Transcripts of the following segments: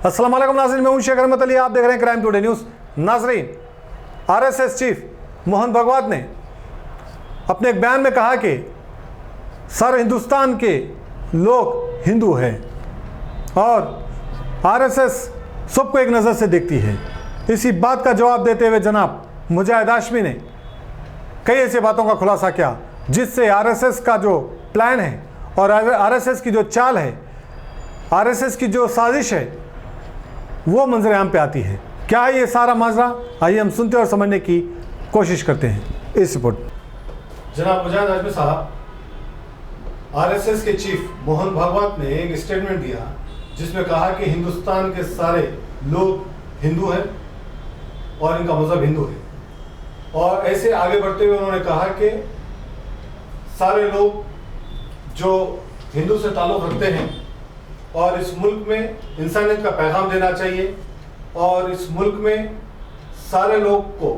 अस्सलाम वालेकुम नाज़रीन, मैं हूं शेख रहमत अली, आप देख रहे हैं क्राइम टुडे न्यूज़। नाज़रीन, आरएसएस चीफ मोहन भागवत ने अपने एक बयान में कहा कि सारे हिंदुस्तान के लोग हिंदू हैं और आरएसएस सबको एक नज़र से देखती है। इसी बात का जवाब देते हुए जनाब मुजाहिद हाशमी ने कई ऐसी बातों का खुलासा किया जिससे आरएसएस का जो प्लान है और आरएसएस की जो चाल है, आरएसएस की जो साजिश है, वो मंजर आम पे आती है। क्या है ये सारा माजरा? आइए हम सुनते और समझने की कोशिश करते हैं इस रिपोर्ट। जनाब मुजाहिद हाशमी साहब, आरएसएस के चीफ मोहन भागवत ने एक स्टेटमेंट दिया जिसमें कहा कि हिंदुस्तान के सारे लोग हिंदू हैं और इनका मजहब हिंदू है, और ऐसे आगे बढ़ते हुए उन्होंने कहा कि सारे लोग जो हिंदू से ताल्लुक़ रखते हैं और इस मुल्क में इंसानियत का पैगाम देना चाहिए और इस मुल्क में सारे लोग को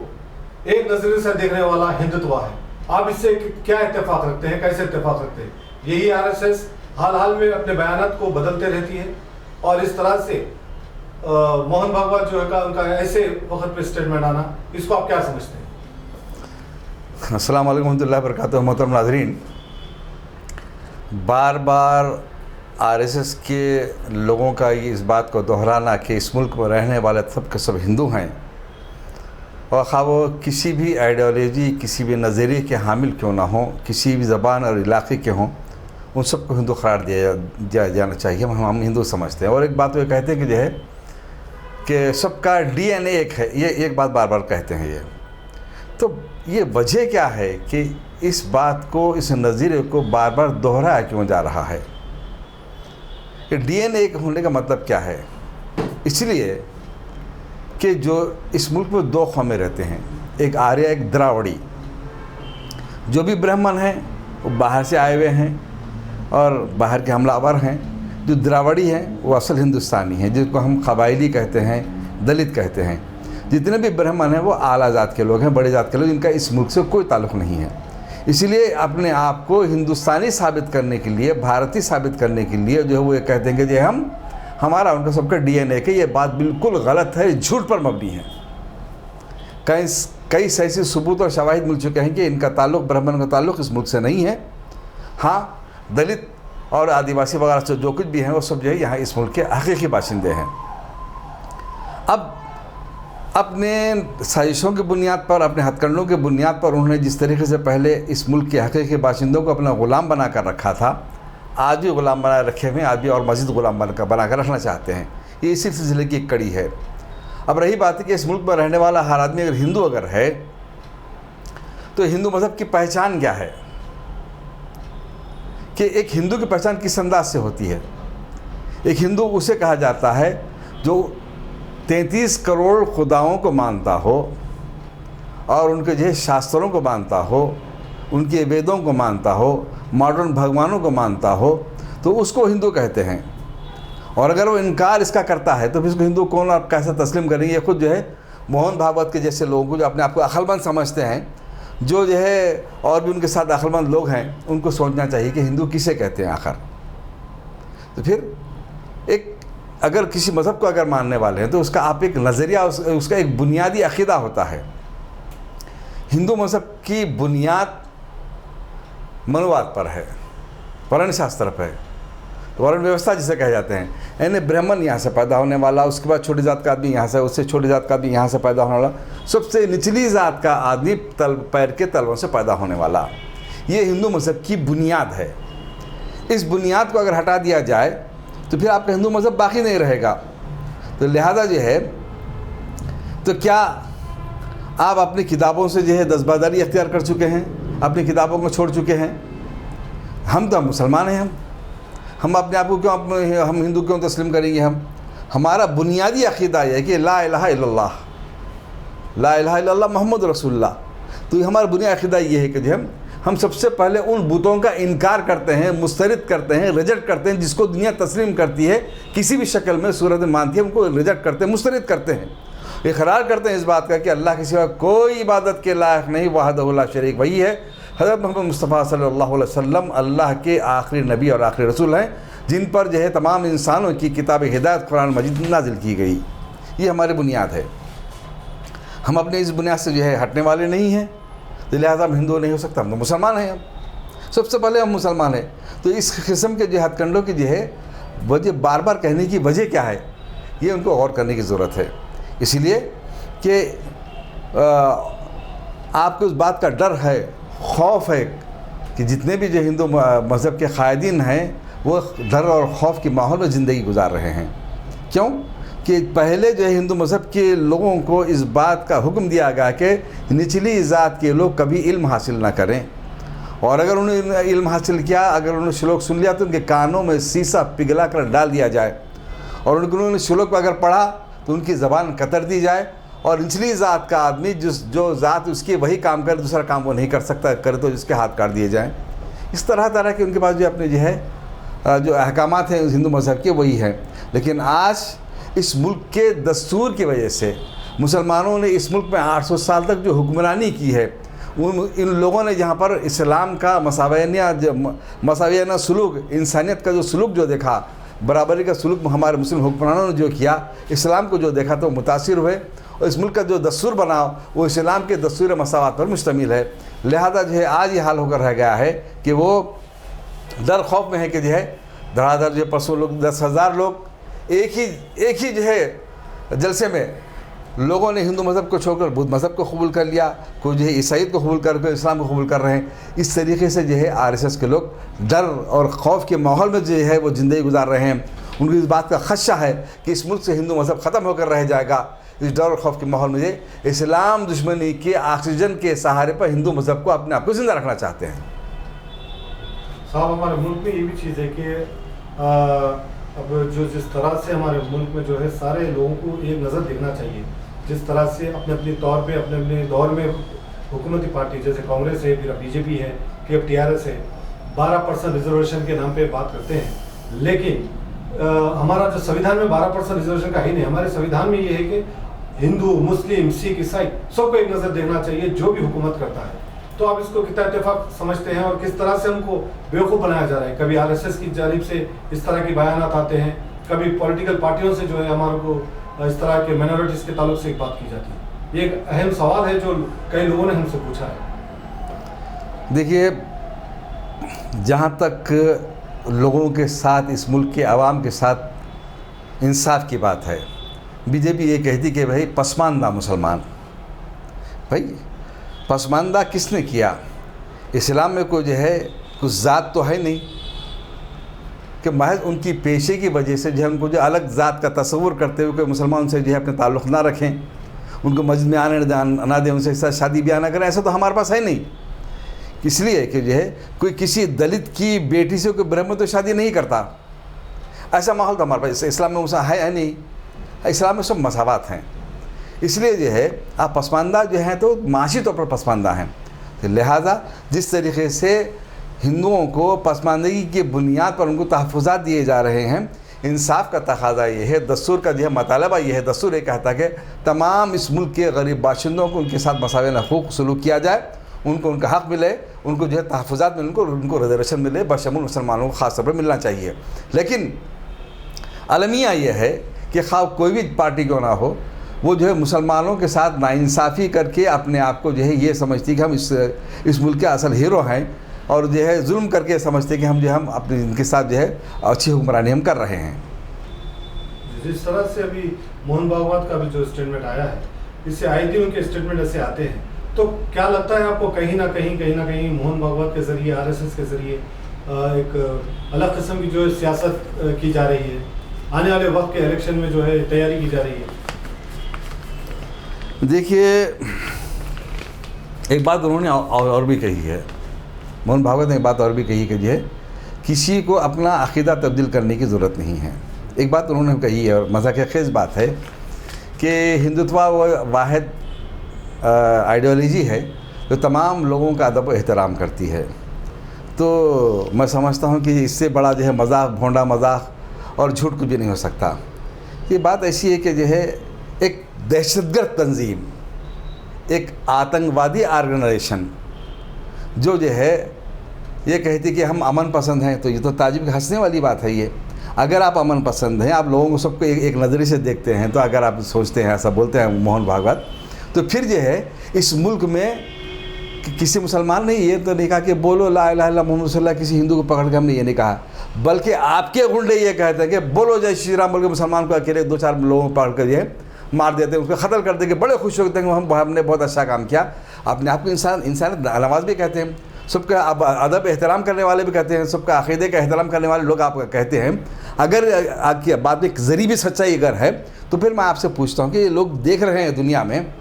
एक नज़रिए से देखने वाला हिंदुत्व है। आप इससे क्या इत्तेफाक रखते हैं, कैसे इत्तेफाक रखते हैं? यही आरएसएस हाल हाल में अपने बयानात को बदलते रहती है और इस तरह से मोहन भागवत जो है उनका ऐसे वक्त पे स्टेटमेंट आना, इसको आप क्या समझते हैं? अस्सलाम वालेकुम रहमतुल्लाहि व बरकातुहू। मोहतरम नाज़रीन, बार बार आरएसएस के लोगों का ये इस बात को दोहराना कि इस मुल्क में रहने वाले सब के सब हिंदू हैं, और ख़ास वो किसी भी आइडियोलॉजी, किसी भी नज़रिए के हामिल क्यों ना हों, किसी भी ज़बान और इलाके के हों, उन सबको हिंदू करार दिया जाना चाहिए। हम हिंदू समझते हैं। और एक बात वो कहते हैं कि जो है कि सबका डीएनए एक है, ये एक बात बार बार कहते हैं। ये तो ये वजह क्या है कि इस बात को, इस नज़रिए को बार बार दोहराया क्यों जा रहा है? कि डीएनए एक होने का मतलब क्या है? इसलिए कि जो इस मुल्क में दो कौमें रहते हैं, एक आर्य, एक द्रावड़ी। जो भी ब्राह्मण हैं वो बाहर से आए हुए हैं और बाहर के हमलावर हैं। जो द्रावड़ी हैं वो असल हिंदुस्तानी हैं, जिनको हम कबायली कहते हैं, दलित कहते हैं। जितने भी ब्राह्मण हैं वो आला जात के लोग हैं, बड़े जात के लोग, जिनका इस मुल्क से कोई ताल्लुक़ नहीं है। इसीलिए अपने आप को हिंदुस्तानी साबित करने के लिए, भारतीय साबित करने के लिए जो है वो ये कहते हैं कि जो हमारा उनका सबका डीएनए के। ये बात बिल्कुल गलत है, झूठ पर मबनी है। कई ऐसे सबूत और शवाहिद मिल चुके हैं कि इनका ताल्लुक़, ब्राह्मण का ताल्लुक़ इस मुल्क से नहीं है। हाँ, दलित और आदिवासी वगैरह से जो कुछ भी हैं वो सब जो है यहाँ इस मुल्क के हकीकी बाशिंदे हैं। अब अपने साजिशों की बुनियाद पर, अपने हथकंडों की बुनियाद पर उन्होंने जिस तरीके से पहले इस मुल्क के हकीकी बाशिंदों को अपना ग़ुलाम बना कर रखा था, आज भी ग़ुलाम बना रखे हुए, आज भी और मज़ीद ग़ुलाम बना कर रखना चाहते हैं। ये इसी सिलसिले की एक कड़ी है। अब रही बात है कि इस मुल्क में रहने वाला हर आदमी अगर हिंदू है तो हिंदू मज़हब की पहचान क्या है? कि एक हिंदू की पहचान किस अंदाज से होती है? एक हिंदू उसे कहा जाता है जो 33 करोड़ खुदाओं को मानता हो और उनके जो शास्त्रों को मानता हो, उनके वेदों को मानता हो, मॉडर्न भगवानों को मानता हो, तो उसको हिंदू कहते हैं। और अगर वो इनकार इसका करता है तो फिर उसको हिंदू कौन और कैसे तस्लीम करेंगे? ये खुद जो है मोहन भागवत के जैसे लोगों को, जो अपने आप को अक्लमंद समझते हैं, जो है और भी उनके साथ अक्लमंद लोग हैं, उनको सोचना चाहिए कि हिंदू किसे कहते हैं आखिर। तो फिर एक अगर किसी मज़हब को अगर मानने वाले हैं तो उसका आप एक नज़रिया, उसका एक बुनियादी अक़ीदा होता है। हिंदू मज़हब की बुनियाद मनुवाद पर है, वर्ण शास्त्र पर है, वर्ण व्यवस्था जिसे कहे जाते हैं। यानी ब्राह्मण यहाँ से पैदा होने वाला, उसके बाद छोटी जात का आदमी यहाँ से, उससे छोटी जात का आदमी यहाँ से पैदा होने वाला, सबसे निचली जात का आदमी पैर के तलवों से पैदा होने वाला। ये हिंदू मज़हब की बुनियाद है। इस बुनियाद को अगर हटा दिया जाए तो फिर आपका हिंदू मज़हब बाकी नहीं रहेगा। तो लिहाजा जो है, तो क्या आप अपनी किताबों से जो है दस्तबरदारी अख्तियार कर चुके हैं, अपनी किताबों को छोड़ चुके हैं? हम तो मुसलमान हैं, हम अपने आप को क्यों, हम हिंदू क्यों तस्लीम करेंगे? हमारा बुनियादी अक़ीदा यह है कि ला इलाहा इल्लल्लाह, ला इलाहा इल्लल्लाह मुहम्मद रसूलुल्लाह। तो हमारा बुनियादी अक़ीदा ये है कि हम सबसे पहले उन बुतों का इनकार करते हैं, मुस्तरद करते हैं, रिजेक्ट करते हैं, जिसको दुनिया तस्लीम करती है, किसी भी शक्ल में, सूरत में मानती है, उनको रिजेक्ट करते हैं, मुस्तरद करते हैं। इकरार करते हैं इस बात का कि अल्लाह के सिवा कोई इबादत के लायक नहीं, वहदहु ला शरीक, वही है हज़रत मोहम्मद मुस्तफ़ा सल्लल्लाहु अलैहि वसल्लम अल्लाह के आखिरी नबी और आखिरी रसूल हैं, जिन पर जो है तमाम इंसानों की किताब हिदायत कुरान मजीद नाजिल की गई। ये हमारी बुनियाद है। हम अपने इस बुनियाद से जो है हटने वाले नहीं हैं, तो लिहाजा हम हिंदू नहीं हो सकता, हम तो मुसलमान हैं। हम सबसे पहले हम मुसलमान हैं। तो इस किस्म के जो हथकंडों की जो है वजह बार बार कहने की वजह क्या है, ये उनको गौर करने की ज़रूरत है। इसीलिए कि आपको उस बात का डर है, खौफ है कि जितने भी जो हिंदू मज़हब के कायदीन हैं वो डर और खौफ के माहौल में ज़िंदगी गुजार रहे हैं। क्यों कि पहले जो है हिंदू मज़हब के लोगों को इस बात का हुक्म दिया गया कि निचली ज़ात के लोग कभी इल्म हासिल ना करें, और अगर उन्होंने इल्म हासिल किया, अगर उन्होंने श्लोक सुन लिया तो उनके कानों में शीशा पिघला कर डाल दिया जाए, और उन्होंने श्लोक को अगर पढ़ा तो उनकी ज़बान कतर दी जाए, और निचली ज़ात का आदमी जो ज़ात उसकी वही काम करे, दूसरा काम वो नहीं कर सकता, करे तो जिसके हाथ काट दिए जाएँ। इस तरह के उनके पास जो अपने जो है जो अहकामात हैं हिंदू मज़हब के वही हैं। लेकिन आज इस मुल्क के दस्तूर की वजह से मुसलमानों ने इस मुल्क में 800 साल तक जो हुक्मरानी की है, इन लोगों ने जहाँ पर इस्लाम का मसावियाना सलूक, इंसानियत का जो सलूक जो देखा, बराबरी का सलूक हमारे मुस्लिम हुक्मरानों ने जो किया, इस्लाम को जो देखा तो मुतासिर हुए, और इस मुल्क का जो दस्तूर बना वो इस्लाम के दस्तूर मसावत पर मुश्तमिल है। लिहाजा जो है आज ये हाल होकर रह गया है कि वो डर खौफ में है कि जो है धड़ाधड़ जो परसों लोग 10,000 लोग एक ही जो है जलसे में लोगों ने हिंदू मज़हब को छोड़कर बुद्ध मज़हब को कबूल कर लिया, कोई जो है ईसाईयत को कबूल करके इस्लाम को कबूल कर रहे हैं। इस तरीके से जो है आरएसएस के लोग डर और खौफ के माहौल में जो है वो ज़िंदगी गुजार रहे हैं। उनको इस बात का खदशा है कि इस मुल्क से हिंदू मज़हब ख़त्म होकर रह जाएगा। इस डर और खौफ के माहौल में इस्लाम दुश्मनी के ऑक्सीजन के सहारे पर हिंदू मज़हब को अपने आप को ज़िंदा रखना चाहते हैं। साहब हमारे मुल्क में ये भी चीज़ है कि अब जो जिस तरह से हमारे मुल्क में जो है सारे लोगों को एक नज़र देखना चाहिए, जिस तरह से अपने अपने तौर पे अपने दौर में हुकूमती पार्टी जैसे कांग्रेस है, फिर बीजेपी है, फिर TRS है, 12% रिजर्वेशन के नाम पे बात करते हैं। लेकिन हमारा जो संविधान में 12% रिजर्वेशन का ही नहीं, हमारे संविधान में ये है कि हिंदू, मुस्लिम, सिख, ईसाई सबको एक नज़र देखना चाहिए जो भी हुकूमत करता है। तो आप इसको कितना इत्तेफाक समझते हैं और किस तरह से हमको बेवकूफ़ बनाया जा रहा है? कभी RSS की जानिब से इस तरह के बयानात आते हैं, कभी पॉलिटिकल पार्टियों से जो है हमारे को इस तरह के माइनॉरिटीज़ के ताल्लुक से एक बात की जाती है। ये एक अहम सवाल है जो कई लोगों ने हमसे पूछा है। देखिए, जहाँ तक लोगों के साथ, इस मुल्क के आवाम के साथ इंसाफ की बात है, बीजेपी ये कहती कि भाई पसमानदा मुसलमान, भाई पसमानदा किसने किया? इस्लाम में कोई जो है कुछ ज़ात तो है नहीं कि महज उनकी पेशे की वजह से जो है उनको जो अलग ज़ात का तस्वुर करते हुए कोई मुसलमान से जो है अपने ताल्लुक़ ना रखें, उनको मस्जिद में आने ना दें, उनसे साथ शादी ब्याह ना करें, ऐसा तो हमारे पास है नहीं। इसलिए कि जो है कोई किसी दलित की बेटी से कोई ब्राह्मण तो शादी नहीं करता, ऐसा माहौल तो हमारे पास इस्लाम में है नहीं। इस्लाम में सब मसावत हैं। इसलिए जो है आप पसमानदा जो हैं तो माशी तौर पर पसमानदा हैं। तो लिहाजा जिस तरीके से हिंदुओं को पसमानदगी की बुनियाद पर उनको तहफ़्फ़ुज़ात दिए जा रहे हैं, इंसाफ का तकाजा ये है, दस्तूर का जो है मतलबा ये है, दस्तूर ये कहता है कि तमाम इस मुल्क के गरीब बाशिंदों को उनके साथ मसावियाना हुकूक सलूक किया जाए, उनको उनका हक़ मिले, उनको जो है तहफ़्फ़ुज़ात मिले, उनको रिजर्वेशन मिले, बशमूल मुसलमानों को ख़ास तौर पर मिलना चाहिए। लेकिन अलमिया ये है कि खा कोई भी पार्टी क्यों ना हो, वो जो है मुसलमानों के साथ नाइंसाफ़ी करके अपने आप को जो है ये समझती कि हम इस मुल्क के असल हीरो हैं, और जो है जुल्म करके समझते कि हम अपने इनके साथ जो है अच्छी हुक्मरानी हम कर रहे हैं। जिस तरह से अभी मोहन भागवत का भी जो स्टेटमेंट आया है, इससे आए दिन उनके स्टेटमेंट ऐसे आते हैं, तो क्या लगता है आपको कहीं ना कहीं मोहन भागवत के ज़रिए, RSS के ज़रिए एक अलग किस्म की जो है सियासत की जा रही है, आने वाले वक्त के इलेक्शन में जो है तैयारी की जा रही है? देखिए, एक बात उन्होंने और भी कही है, मोहन भागवत ने एक बात और भी कही कि जो है किसी को अपना अक़ीदा तब्दील करने की ज़रूरत नहीं है। एक बात उन्होंने कही है और मज़ाक़-ए-ख़ेज़ बात है कि हिंदुत्व वो वाहिद आइडियोलॉजी है जो तमाम लोगों का अदब व एहतराम करती है। तो मैं समझता हूँ कि इससे बड़ा जो है मज़ाक, भोंडा मज़ाक और झूठ कुछ भी नहीं हो सकता। ये बात ऐसी है कि जो है एक दहशतगर्द तंजीम, एक आतंकवादी ऑर्गेनाइजेशन जो है ये कहती कि हम अमन पसंद हैं, तो ये तो ताजुब हंसने वाली बात है। ये अगर आप अमन पसंद हैं, आप लोगों को सबको एक नज़रिए से देखते हैं, तो अगर आप सोचते हैं, ऐसा बोलते हैं मोहन भागवत, तो फिर जो है इस मुल्क में किसी मुसलमान ने ये तो नहीं कहा कि बोलो ला इलाहा इल्लल्लाह मुहम्मद रसूलुल्लाह, किसी हिंदू को पकड़ के हमने ये नहीं कहा, बल्कि आपके गुंडे ये कहते हैं कि बोलो जय श्री राम बोल के मुसलमान को अकेले 2-4 लोगों को पकड़ कर ये मार देते हैं, उसको क़त्ल कर देंगे, बड़े खुश होते हैं कि हमने बहुत अच्छा काम किया। अपने आप को इंसान नवाज भी कहते हैं, सबका अदब एहतराम करने वाले भी कहते हैं, सबका अक़ीदे का एहतराम करने वाले लोग आप कहते हैं। अगर आपकी बात में ज़री भी सच्चाई अगर है, तो फिर मैं आपसे पूछता हूँ कि ये लोग देख रहे हैं, दुनिया में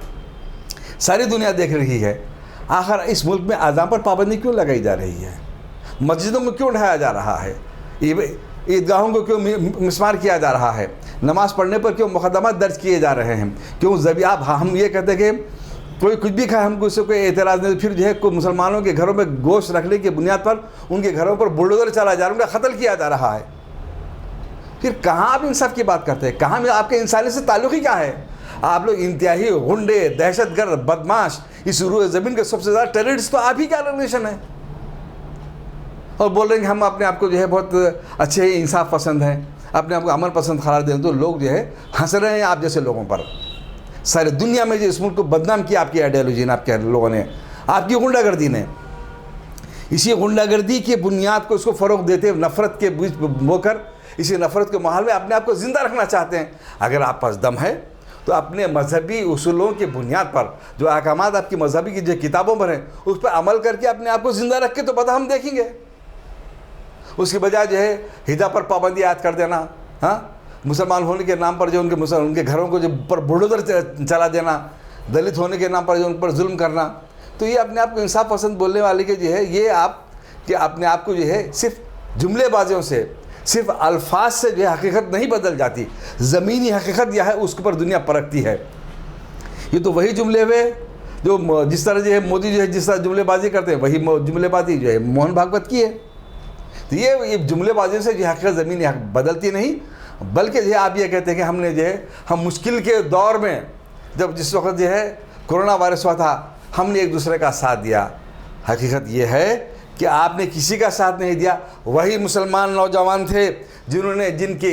सारी दुनिया देख रही है, आखिर इस मुल्क में आज़ान पर पाबंदी क्यों लगाई जा रही है? मस्जिदों में क्यों ढाया जा रहा है? ईदगाहों को क्यों मिसमार किया जा रहा है? नमाज़ पढ़ने पर क्यों मुकदमा दर्ज किए जा रहे हैं? क्यों जब आप हम ये कहते हैं कि कोई कुछ भी खाए, हमको उससे कोई एतराज़ नहीं, फिर जो है कोई मुसलमानों के घरों में गोश्त रखने की बुनियाद पर उनके घरों पर बुलडोज़र चला जा रहा है, उनका कत्ल किया जा रहा है। फिर कहाँ आप इंसाफ की बात करते हैं? कहाँ आपके इंसानियत से ताल्लुक़ ही क्या है? आप लोग इंतहाई गुंडे, दहशतगर्द, बदमाश, इस रूए ज़मीन के सबसे ज़्यादा टेररिस्ट तो आप ही क्या ऑर्गेनाइजेशन है, और बोल रहे हैं कि हम अपने आप को जो है बहुत अच्छे इंसाफ पसंद हैं, अपने आप को अमन पसंद करार दें। तो लोग जो है हंस रहे हैं आप जैसे लोगों पर। सारी दुनिया में जो इस मुल्क को बदनाम किया आपकी आइडियोलॉजी ने, आपके लोगों ने, आपकी गुंडागर्दी ने। इसी गुंडागर्दी की बुनियाद को इसको फ़रोग़ देते हुए नफ़रत के बीच बोकर इसी नफ़रत के माहौल में अपने आप को ज़िंदा रखना चाहते हैं। अगर आप पास दम है तो अपने मजहबी उसूलों की बुनियाद पर जो अहकामात आपकी मजहबी की जो किताबों पर हैं, उस पर अमल करके अपने आप को ज़िंदा रख के तो पता हम देखेंगे। उसकी बजाय जो है हिजाब पर पाबंदी आयद कर देना, हाँ, मुसलमान होने के नाम पर जो उनके घरों को जो पर बुलडोज़र चला देना, दलित होने के नाम पर जो उन पर जुल्म करना, तो ये अपने आप को इंसाफ पसंद बोलने वाले के जो है ये आप कि अपने आप को जो है सिर्फ जुमलेबाजियों से, सिर्फ अल्फाज से जो है हकीकत नहीं बदल जाती, ज़मीनी हकीकत यह है उसके ऊपर दुनिया परखती है। ये तो वही जुमले हुए जो जिस तरह जो है मोदी जो है जिस तरह जुमलेबाजी करते हैं, वही जुमलेबाजी जो है मोहन भागवत की है। तो ये जुमलेबाजी से जो हकीकत ज़मीनी बदलती नहीं, बल्कि जो है आप ये कहते हैं कि हमने जो है हम मुश्किल के दौर में जब जिस वक्त जो है कोरोना वायरस हुआ था, हमने एक दूसरे का साथ दिया। हकीकत ये है कि आपने किसी का साथ नहीं दिया। वही मुसलमान नौजवान थे जिनकी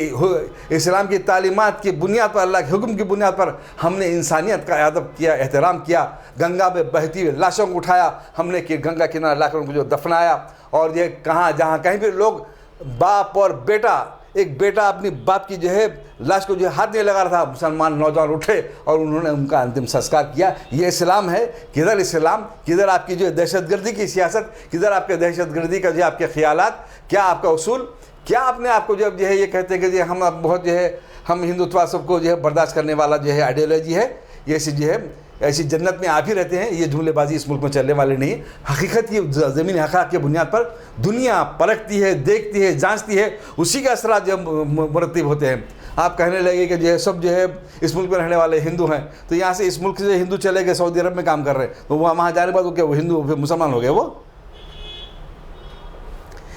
इस्लाम की तालीमात की बुनियाद पर, अल्लाह के हुक्म की बुनियाद पर हमने इंसानियत का अदब किया, एहतराम किया। गंगा में बहती हुई लाशों को उठाया हमने, कि गंगा किनारे लाकर उनको जो दफनाया। और ये कहाँ जहाँ कहीं भी लोग बाप और बेटा, एक बेटा अपनी बाप की जो है लाश को जो है हाथ नहीं लगा रहा था, मुसलमान नौजवान उठे और उन्होंने उनका अंतिम संस्कार किया। ये इस्लाम है? किधर इस्लाम, किधर आपकी जो दहशतगर्दी की सियासत, किधर आपके दहशतगर्दी का जो आपके ख्यालात, क्या आपका उसूल, क्या अपने आप को जब जो है ये कहते हैं कि जो हम बहुत जो है हम हिंदुत्व सबको जो है बर्दाश्त करने वाला जो है आइडियोलॉजी है, ये ऐसी जो है ऐसी जन्नत में आप ही रहते हैं। ये जुमलेबाजी इस मुल्क में चलने वाले नहीं। हकीकत की ज़मीनी हक़ाक़ की बुनियाद पर दुनिया परखती है, देखती है, जांचती है, उसी के असरात जो मुरतब होते हैं। आप कहने लगे कि जो है सब जो है इस मुल्क में रहने वाले हिंदू हैं, तो यहाँ से इस मुल्क से हिंदू चले गए सऊदी अरब में काम कर रहे हैं, तो वहाँ जाने के बाद वो क्या वो हिंदू फिर मुसलमान हो गए? वो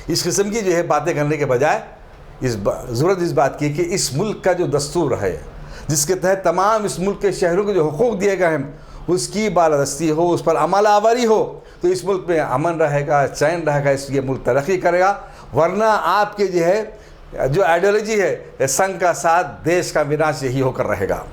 इस किस्म की जो है बातें करने के बजाय ज़रूरत इस बात की कि इस मुल्क का जो दस्तूर है, जिसके तहत तमाम इस मुल्क के शहरों के जो हुकूक दिए गए हैं, उसकी बालादस्ती हो, उस पर अमल आवारी हो, तो इस मुल्क में अमन रहेगा, चैन रहेगा, ये मुल्क तरक्की करेगा। वरना आपके जो है जो आइडियोलॉजी है, संघ का साथ, देश का विनाश यही होकर रहेगा।